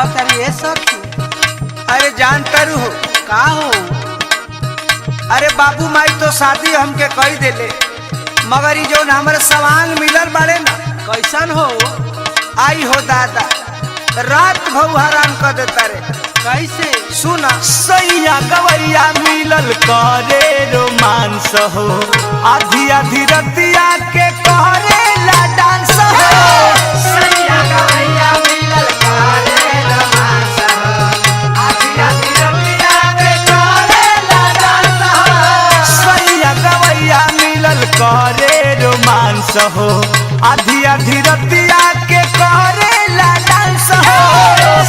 कहता ये सखी? अरे जान करू हो का हो? अरे बाबू माई तो शादी हमके कही देले, मगर ये जो हमारे सवांग मिलल बाड़े ना कैसन हो? आई हो दादा रात भऊ हराम कर देता रे। कैसे? सुना सैया गवैया मिलल करे रोमांस हो, आधी आधी रतिया के करेला डांस हो। सैया गवैया मिलल करे रोमांस हो, आधी आधी रतिया के करेला डांस हो। सैया गवैया मिलल करे रोमांस हो, आधी आधी रतिया के करेला डांस हो।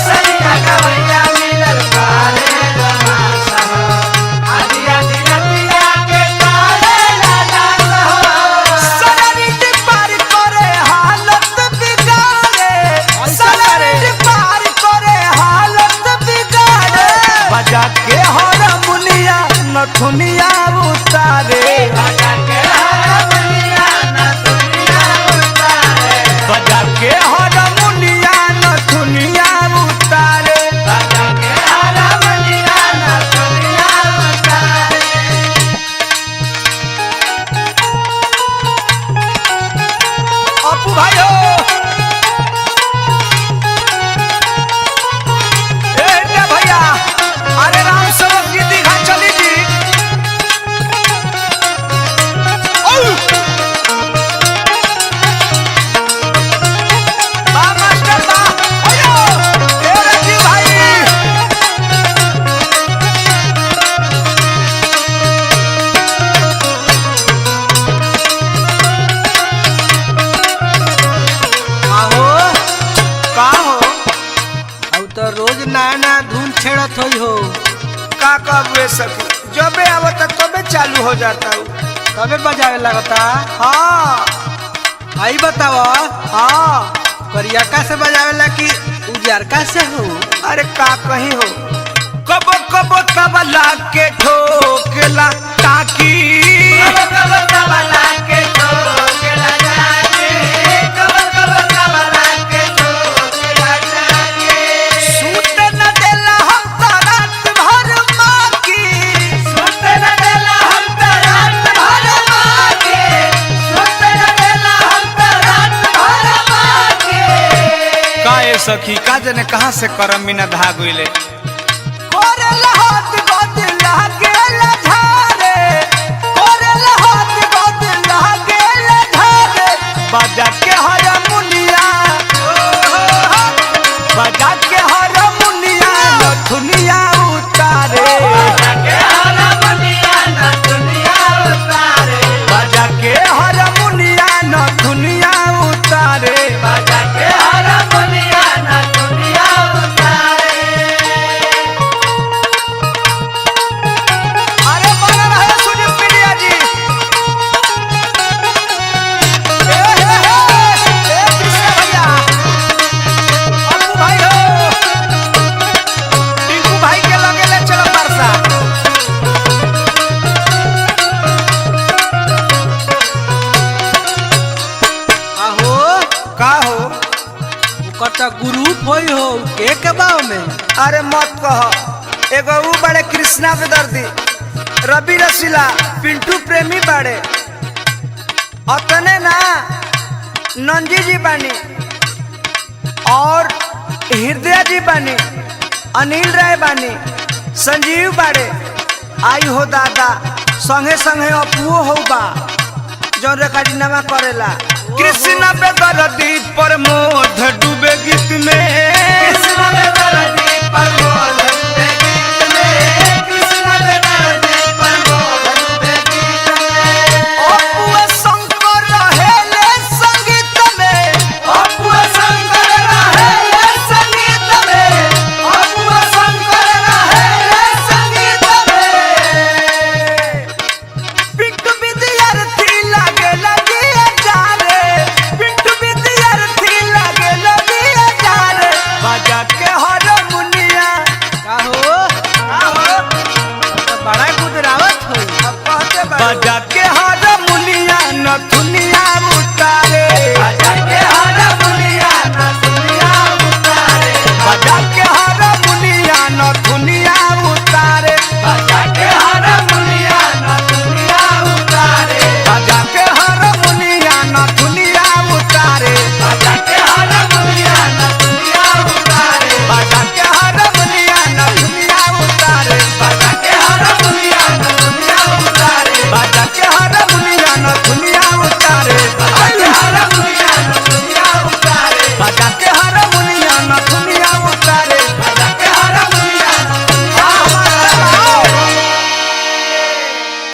सैया गवैया मिलल करे रोमांस हो, आधी आधी रतिया के करेला डांस हो। सनरीट पार करे हालत बिगाड़े, सनरीट पार करे हालत बिगाड़े। बजा के हारमोनिया नथुनिया उतारे, बजा के हारमोनिया नथुनिया उतारे, बजा के हारमोनिया नथुनिया उतारे। बजा के हारमोनिया नथुनिया उतारे। अपू भाइयो ए रे भैया, अरे राम सेवक जी दीघा चली जी। औ! बा मास्टर बा, अयो! ए रे जी भाई। आहो का हो अब तो रोज नया नया धुन छेड़त होई हो, का कबे सकी जबे आवता तबे चालू हो जाता हूँ। तबे बजावे लगता। हाँ आई बताव हाँ करियका से बजावेला कि उजरका से हो? अरे का कहीं हो कबो कबो तबला के ठोकेला ताकी, सूत न देला हम त रात भर माकी, सूत न देला हम त रात भर माकी, सूत न देला हम त रात भर माकी। काए सखी का जने कहाँ से करम बिना धागुले कोरेला हाथ गोद लागेला झारे, कोरेला हाथ गोद लागेला झारे। बजा के हारमोनिया, बजा के हारमोनिया नथुनिया उतारे, बजा के हारमोनिया नथुनिया उतारे, बजा के हारमोनिया नथुनिया उतारे, बजा के हारमोनिया नथुनिया उतारे। अरे बना रहे सुनील पीड़िया जी। ए कृष्ण भैया, अपू भाई हो, टिंकू भाई के लगे ले चलो बरसा। आहो का हो कटा ग्रुप होई हो के बाव में? अरे मत कह एगो ऊ बड़े कृष्णा पे दर्दी, रवि रसीला, पिंटू प्रेमी बड़े, अतने ना नंजी जी बानी और हृदय जी बानी, अनिल राय बानी, संजीव बाड़े। आई हो दादा संगे संगे अपुओ हो बा जौन रेकॉर्डिंगवा करेला। कृष्ण पे दर्दी प्रमोद डूबे गीत में, कृष्ण